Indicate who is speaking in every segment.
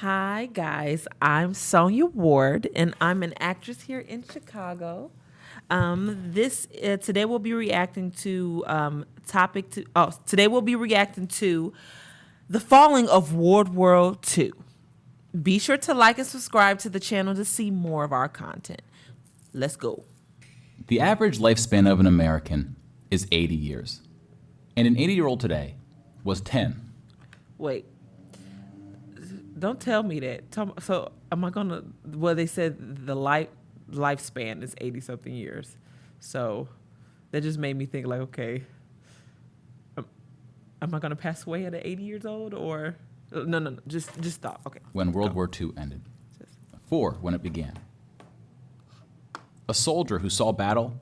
Speaker 1: Hi guys, I'm Sonia Ward and I'm an actress here in Chicago. Today we'll be reacting to today we'll be reacting to the falling of World War II. Be sure to like and subscribe to the channel to see more of our content. Let's go.
Speaker 2: The average lifespan of an American is 80 years, and an 80-year-old today was 10.
Speaker 1: Wait, don't tell me that. So am I gonna? Well, they said the lifespan is 80-something years, so that just made me think like, okay, am I gonna pass away at 80 years old or? No, just stop. Okay.
Speaker 2: When World War II ended. 4, when it began. A soldier who saw battle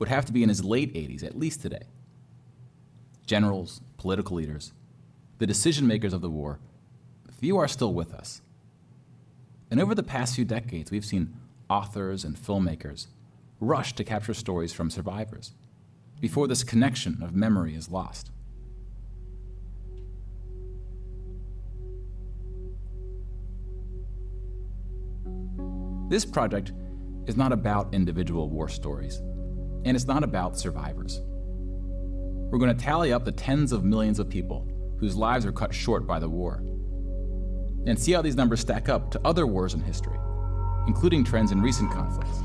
Speaker 2: would have to be in his late 80s, at least today. Generals, political leaders, the decision makers of the war, few are still with us. And over the past few decades, we've seen authors and filmmakers rush to capture stories from survivors before this connection of memory is lost. This project is not about individual war stories, and it's not about survivors. We're going to tally up the tens of millions of people whose lives are cut short by the war, and see how these numbers stack up to other wars in history, including trends in recent conflicts.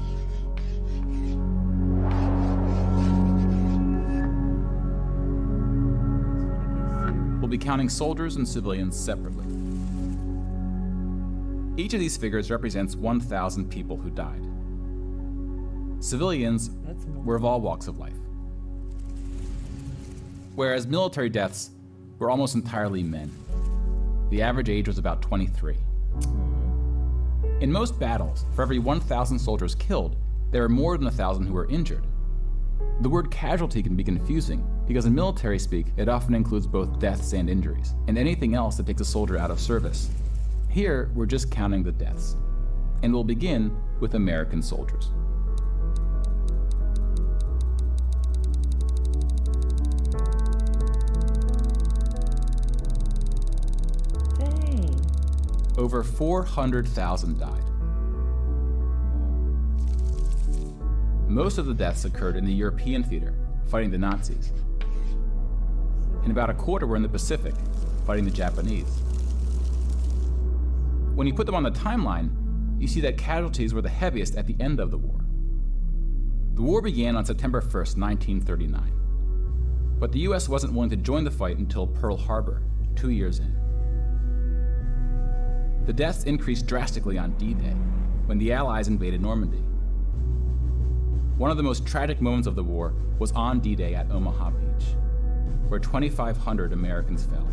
Speaker 2: We'll be counting soldiers and civilians separately. Each of these figures represents 1,000 people who died. Civilians were of all walks of life, whereas military deaths were almost entirely men. The average age was about 23. In most battles, for every 1,000 soldiers killed, there are more than 1,000 who are injured. The word casualty can be confusing because in military speak, it often includes both deaths and injuries, and anything else that takes a soldier out of service. Here, we're just counting the deaths, and we'll begin with American soldiers.
Speaker 1: Dang.
Speaker 2: Over 400,000 died. Most of the deaths occurred in the European theater, fighting the Nazis. And about a quarter were in the Pacific, fighting the Japanese. When you put them on the timeline, you see that casualties were the heaviest at the end of the war. The war began on September 1st, 1939. But the US wasn't willing to join the fight until Pearl Harbor, 2 years in. The deaths increased drastically on D-Day, when the Allies invaded Normandy. One of the most tragic moments of the war was on D-Day at Omaha Beach, where 2,500 Americans fell.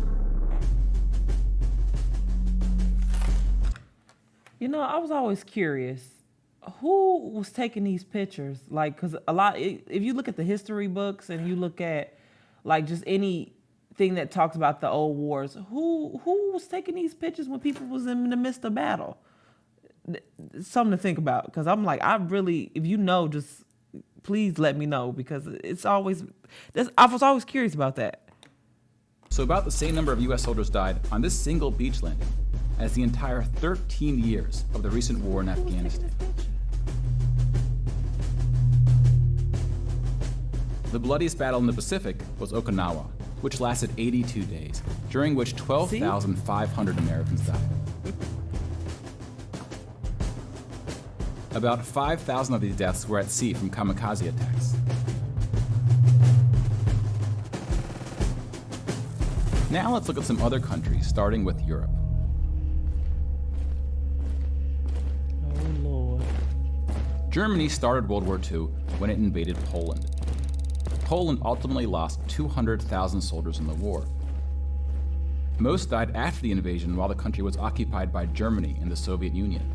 Speaker 1: You know, I was always curious, who was taking these pictures? Like, because if you look at the history books and you look at, like, just anything that talks about the old wars, who was taking these pictures when people was in the midst of battle? Something to think about, because I'm like, if you know, just please let me know, because I was always curious about that.
Speaker 2: So about the same number of US soldiers died on this single beach landing as the entire 13 years of the recent war in Afghanistan. The bloodiest battle in the Pacific was Okinawa, which lasted 82 days, during which 12,500 Americans died. About 5,000 of these deaths were at sea from kamikaze attacks. Now let's look at some other countries, starting with Europe.
Speaker 1: Oh, Lord.
Speaker 2: Germany started World War II when it invaded Poland. Poland ultimately lost 200,000 soldiers in the war. Most died after the invasion while the country was occupied by Germany and the Soviet Union.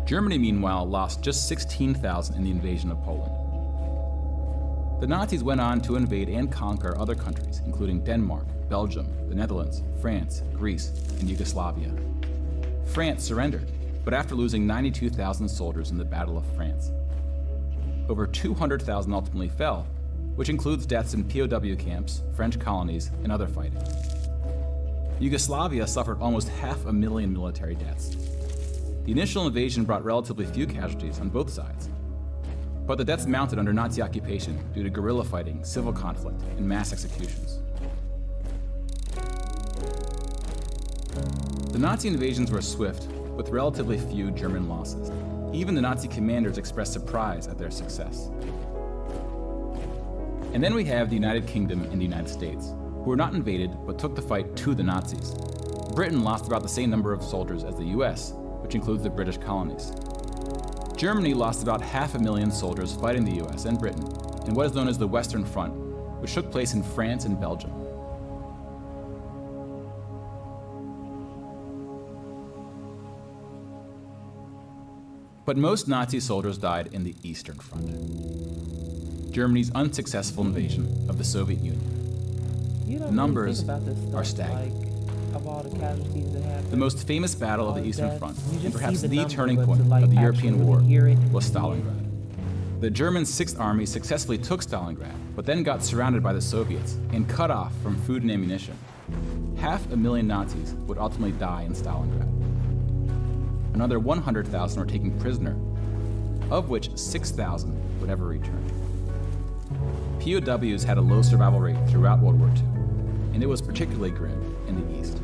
Speaker 2: Germany, meanwhile, lost just 16,000 in the invasion of Poland. The Nazis went on to invade and conquer other countries, including Denmark, Belgium, the Netherlands, France, Greece, and Yugoslavia. France surrendered, but after losing 92,000 soldiers in the Battle of France. Over 200,000 ultimately fell, which includes deaths in POW camps, French colonies, and other fighting. Yugoslavia suffered almost 500,000 military deaths. The initial invasion brought relatively few casualties on both sides, but the deaths mounted under Nazi occupation due to guerrilla fighting, civil conflict, and mass executions. The Nazi invasions were swift, with relatively few German losses. Even the Nazi commanders expressed surprise at their success. And then we have the United Kingdom and the United States, who were not invaded but took the fight to the Nazis. Britain lost about the same number of soldiers as the US, which includes the British colonies. Germany lost about 500,000 soldiers fighting the US and Britain in what is known as the Western Front, which took place in France and Belgium. But most Nazi soldiers died in the Eastern Front, Germany's unsuccessful invasion of the Soviet Union.
Speaker 1: You don't
Speaker 2: The numbers
Speaker 1: really think about this stuff,
Speaker 2: are staggering.
Speaker 1: like, of all the casualties that happened.
Speaker 2: The most famous battle of the
Speaker 1: all
Speaker 2: Eastern
Speaker 1: deaths.
Speaker 2: Front,
Speaker 1: You
Speaker 2: and
Speaker 1: just
Speaker 2: perhaps
Speaker 1: see
Speaker 2: the
Speaker 1: number,
Speaker 2: turning
Speaker 1: but
Speaker 2: point
Speaker 1: to, like,
Speaker 2: of the
Speaker 1: actually
Speaker 2: European
Speaker 1: really
Speaker 2: War,
Speaker 1: hear it
Speaker 2: was Stalingrad. The German 6th Army successfully took Stalingrad, but then got surrounded by the Soviets and cut off from food and ammunition. 500,000 Nazis would ultimately die in Stalingrad. Another 100,000 were taken prisoner, of which 6,000 would ever return. POWs had a low survival rate throughout World War II, and it was particularly grim in the East.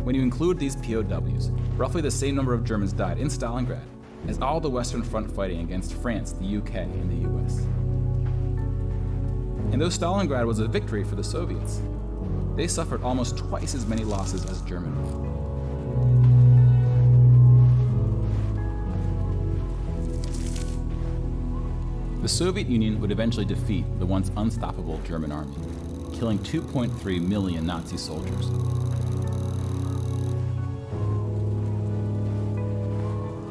Speaker 2: When you include these POWs, roughly the same number of Germans died in Stalingrad as all the Western Front fighting against France, the UK, and the US. And though Stalingrad was a victory for the Soviets, they suffered almost twice as many losses as Germany. The Soviet Union would eventually defeat the once unstoppable German army, killing 2.3 million Nazi soldiers.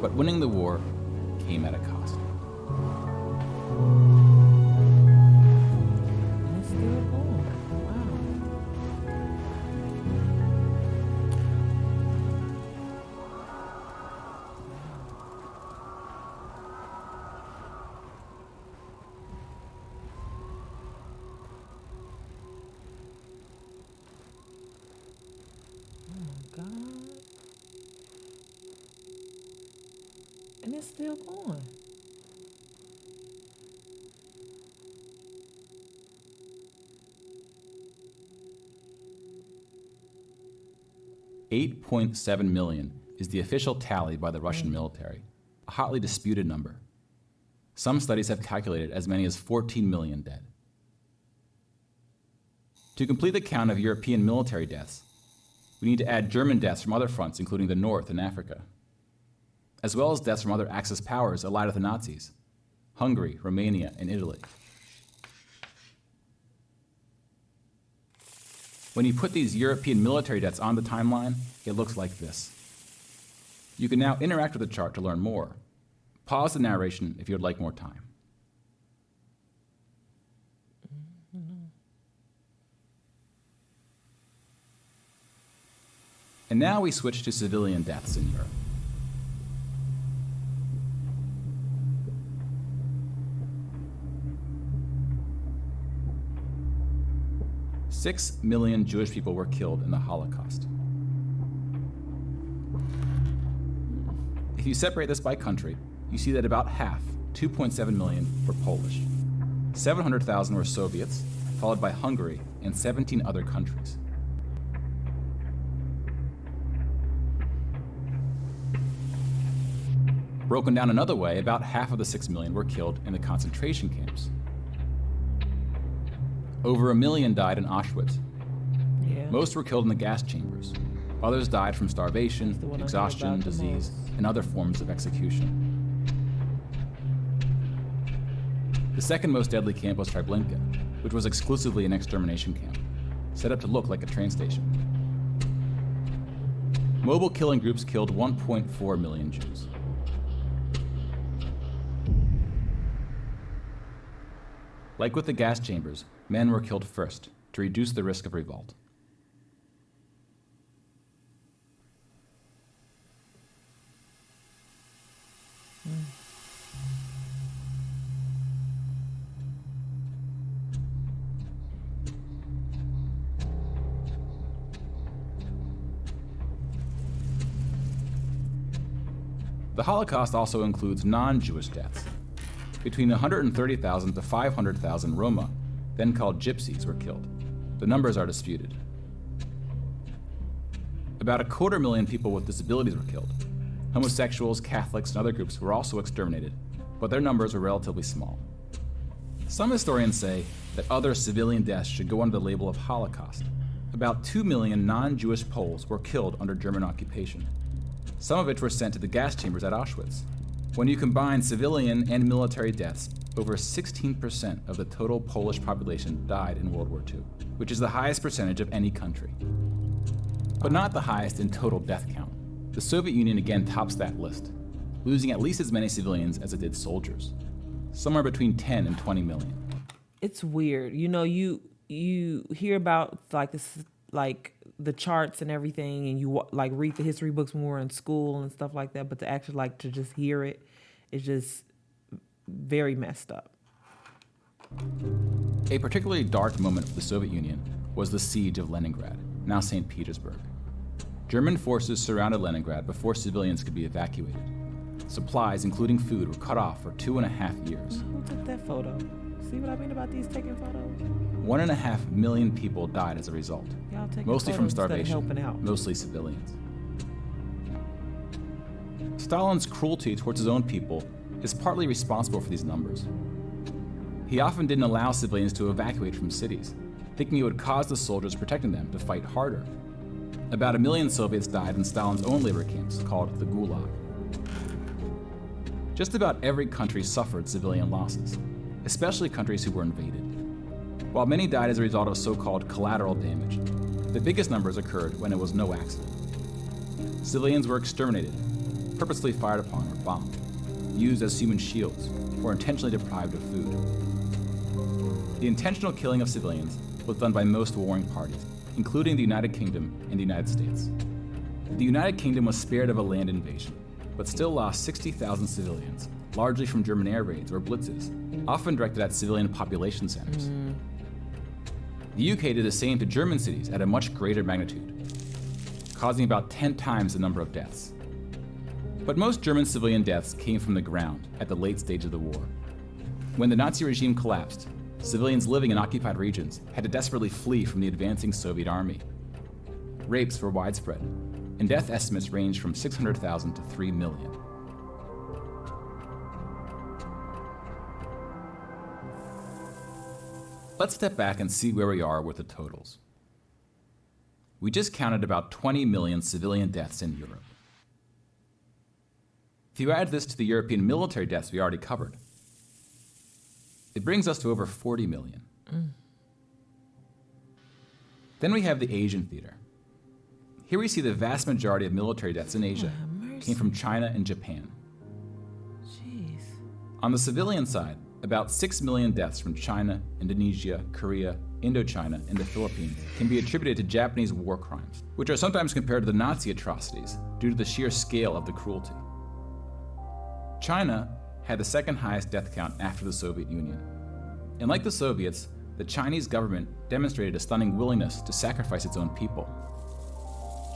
Speaker 2: But winning the war came at a cost.
Speaker 1: And it's still going. Wow. Oh my God. And it's still going.
Speaker 2: $8.7 million is the official tally by the Russian military, a hotly disputed number. Some studies have calculated as many as 14 million dead. To complete the count of European military deaths, we need to add German deaths from other fronts, including the North and Africa, as well as deaths from other Axis powers allied with the Nazis, Hungary, Romania, and Italy. When you put these European military deaths on the timeline, it looks like this. You can now interact with the chart to learn more. Pause the narration if you would like more time. And now we switch to civilian deaths in Europe. Six million Jewish people were killed in the Holocaust. If you separate this by country, you see that about half, 2.7 million, were Polish. 700,000 were Soviets, followed by Hungary and 17 other countries. Broken down another way, about half of the 6 million were killed in the concentration camps. Over 1 million died in Auschwitz.
Speaker 1: Yeah.
Speaker 2: Most were killed in the gas chambers. Others died from starvation,
Speaker 1: the one I know
Speaker 2: exhaustion,
Speaker 1: about the
Speaker 2: disease,
Speaker 1: most.
Speaker 2: and other forms of execution. The second most deadly camp was Treblinka, which was exclusively an extermination camp, set up to look like a train station. Mobile killing groups killed 1.4 million Jews. Like with the gas chambers, men were killed first to reduce the risk of revolt. The Holocaust also includes non-Jewish deaths. Between 130,000 to 500,000 Roma, then called Gypsies, were killed. The numbers are disputed. About 250,000 people with disabilities were killed. Homosexuals, Catholics, and other groups were also exterminated, but their numbers were relatively small. Some historians say that other civilian deaths should go under the label of Holocaust. About 2 million non-Jewish Poles were killed under German occupation, some of which were sent to the gas chambers at Auschwitz. When you combine civilian and military deaths, over 16% of the total Polish population died in World War II, which is the highest percentage of any country. But not the highest in total death count. The Soviet Union again tops that list, losing at least as many civilians as it did soldiers, somewhere between 10 and 20 million.
Speaker 1: It's weird. You know, you hear about like this, like the charts and everything, and you like read the history books when we were in school and stuff like that, but to actually like to just hear it is just very messed up.
Speaker 2: A particularly dark moment for the Soviet Union was the siege of Leningrad, now St. Petersburg. German forces surrounded Leningrad before civilians could be evacuated. Supplies, including food, were cut off for 2.5 years.
Speaker 1: Who took that photo? See what I mean about these taking photos?
Speaker 2: 1.5 million people died as a result,
Speaker 1: Y'all taking
Speaker 2: mostly from
Speaker 1: photos instead of
Speaker 2: starvation,
Speaker 1: helping out.
Speaker 2: mostly civilians. Stalin's cruelty towards his own people is partly responsible for these numbers. He often didn't allow civilians to evacuate from cities, thinking it would cause the soldiers protecting them to fight harder. About 1 million Soviets died in Stalin's own labor camps, called the Gulag. Just about every country suffered civilian losses, especially countries who were invaded. While many died as a result of so-called collateral damage, the biggest numbers occurred when it was no accident. Civilians were exterminated, purposely fired upon or bombed, used as human shields, or intentionally deprived of food. The intentional killing of civilians was done by most warring parties, including the United Kingdom and the United States. The United Kingdom was spared of a land invasion, but still lost 60,000 civilians, largely from German air raids or blitzes, often directed at civilian population centers. The UK did the same to German cities at a much greater magnitude, causing about 10 times the number of deaths. But most German civilian deaths came from the ground at the late stage of the war. When the Nazi regime collapsed, civilians living in occupied regions had to desperately flee from the advancing Soviet army. Rapes were widespread, and death estimates ranged from 600,000 to 3 million. Let's step back and see where we are with the totals. We just counted about 20 million civilian deaths in Europe. If you add this to the European military deaths we already covered, it brings us to over 40 million. Then we have the Asian theater. Here we see the vast majority of military deaths in Asia came from China and Japan.
Speaker 1: Jeez.
Speaker 2: On the civilian side, about 6 million deaths from China, Indonesia, Korea, Indochina, and the Philippines can be attributed to Japanese war crimes, which are sometimes compared to the Nazi atrocities due to the sheer scale of the cruelty. China had the second highest death count after the Soviet Union. And like the Soviets, the Chinese government demonstrated a stunning willingness to sacrifice its own people.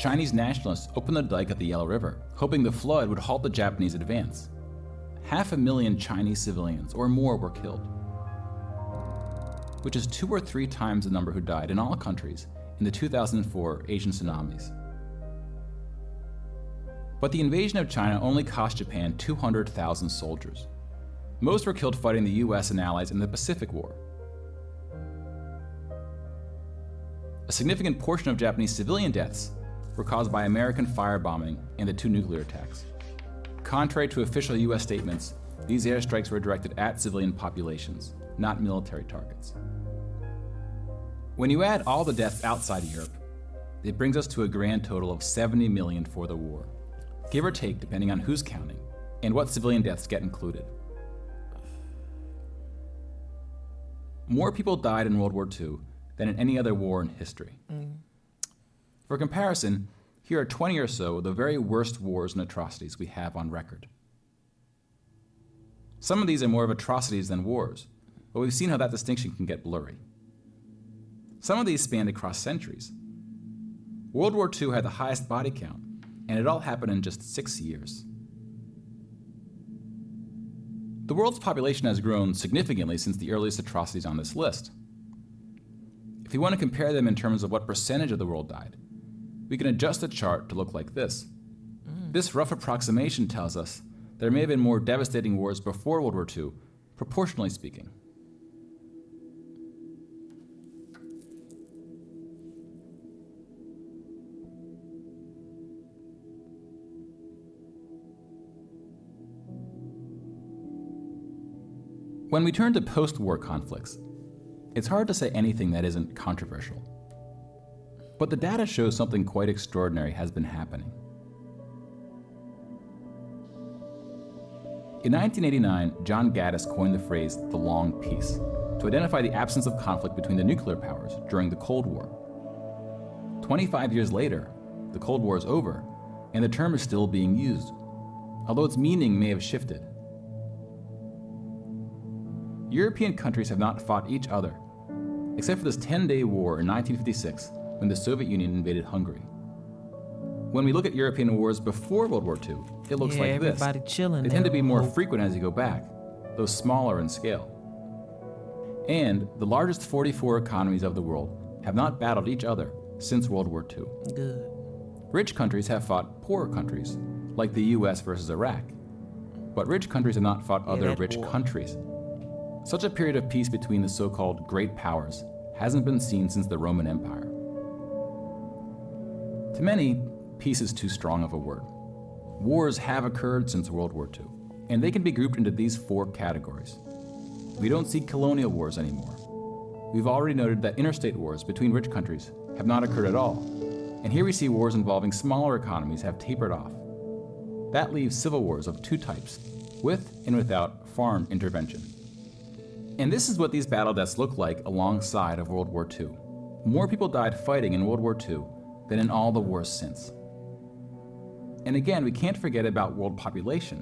Speaker 2: Chinese nationalists opened the dike at the Yellow River, hoping the flood would halt the Japanese advance. 500,000 Chinese civilians or more were killed, which is 2 or 3 times the number who died in all countries in the 2004 Asian tsunamis. But the invasion of China only cost Japan 200,000 soldiers. Most were killed fighting the US and allies in the Pacific War. A significant portion of Japanese civilian deaths were caused by American firebombing and the 2 nuclear attacks. Contrary to official US statements, these airstrikes were directed at civilian populations, not military targets. When you add all the deaths outside of Europe, it brings us to a grand total of 70 million for the war, give or take depending on who's counting and what civilian deaths get included. More people died in World War II than in any other war in history. For comparison, here are 20 or so of the very worst wars and atrocities we have on record. Some of these are more of atrocities than wars, but we've seen how that distinction can get blurry. Some of these spanned across centuries. World War II had the highest body count, and it all happened in just 6 years. The world's population has grown significantly since the earliest atrocities on this list. If we want to compare them in terms of what percentage of the world died, we can adjust the chart to look like this. This rough approximation tells us there may have been more devastating wars before World War II, proportionally speaking. When we turn to post-war conflicts, it's hard to say anything that isn't controversial. But the data shows something quite extraordinary has been happening. In 1989, John Gaddis coined the phrase the long peace to identify the absence of conflict between the nuclear powers during the Cold War. 25 years later, the Cold War is over, and the term is still being used, although its meaning may have shifted. European countries have not fought each other, except for this 10-day war in 1956 when the Soviet Union invaded Hungary. When we look at European wars before World War II, it looks like this.
Speaker 1: Everybody chilling.
Speaker 2: They tend to be more frequent as you go back, though smaller in scale. And the largest 44 economies of the world have not battled each other since World War II.
Speaker 1: Good.
Speaker 2: Rich countries have fought poorer countries, like the US versus Iraq. But rich countries have not fought other rich countries. Such a period of peace between the so-called great powers hasn't been seen since the Roman Empire. To many, peace is too strong of a word. Wars have occurred since World War II, and they can be grouped into these 4 categories. We don't see colonial wars anymore. We've already noted that interstate wars between rich countries have not occurred at all, and here we see wars involving smaller economies have tapered off. That leaves civil wars of 2 types, with and without foreign intervention. And this is what these battle deaths look like alongside of World War II. More people died fighting in World War II than in all the wars since. And again, we can't forget about world population,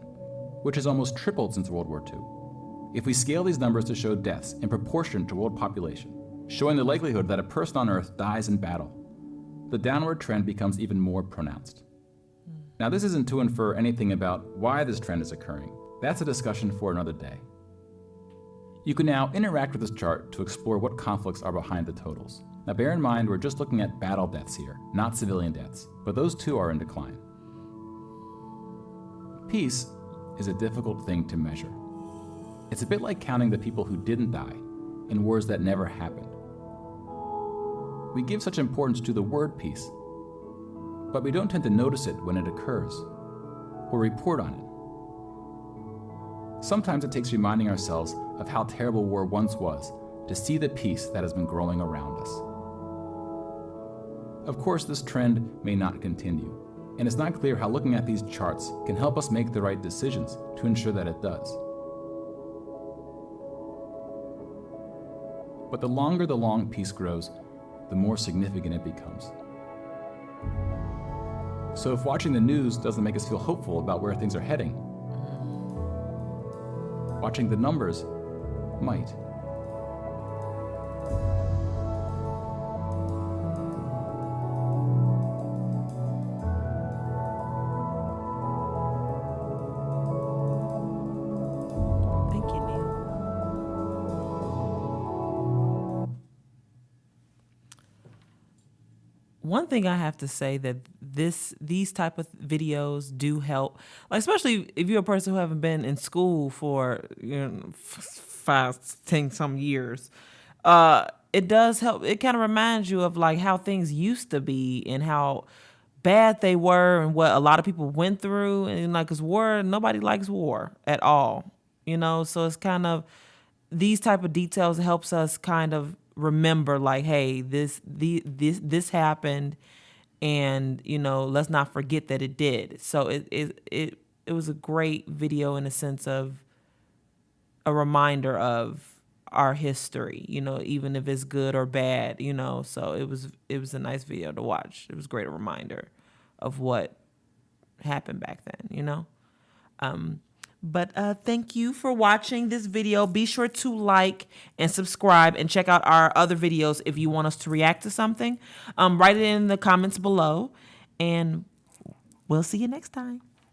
Speaker 2: which has almost tripled since World War II. If we scale these numbers to show deaths in proportion to world population, showing the likelihood that a person on Earth dies in battle, the downward trend becomes even more pronounced. Now, this isn't to infer anything about why this trend is occurring. That's a discussion for another day. You can now interact with this chart to explore what conflicts are behind the totals. Now bear in mind, we're just looking at battle deaths here, not civilian deaths, but those too are in decline. Peace is a difficult thing to measure. It's a bit like counting the people who didn't die in wars that never happened. We give such importance to the word peace, but we don't tend to notice it when it occurs, or report on it. Sometimes it takes reminding ourselves of how terrible war once was to see the peace that has been growing around us. Of course, this trend may not continue, and it's not clear how looking at these charts can help us make the right decisions to ensure that it does. But the longer the long peace grows, the more significant it becomes. So if watching the news doesn't make us feel hopeful about where things are heading, watching the numbers might.
Speaker 1: Thank you, Neil. One thing I have to say that these type of videos do help, like especially if you're a person who haven't been in school for 5, 10 some years. It does help. It kind of reminds you of like how things used to be and how bad they were and what a lot of people went through. And like, 'cause war, nobody likes war at all, so it's kind of these type of details helps us kind of remember like, hey, this happened, and let's not forget that it did. So it was a great video in a sense of a reminder of our history, even if it's good or bad, so it was a nice video to watch. It was a great reminder of what happened back then, But thank you for watching this video. Be sure to like and subscribe and check out our other videos if you want us to react to something. Write it in the comments below, and we'll see you next time.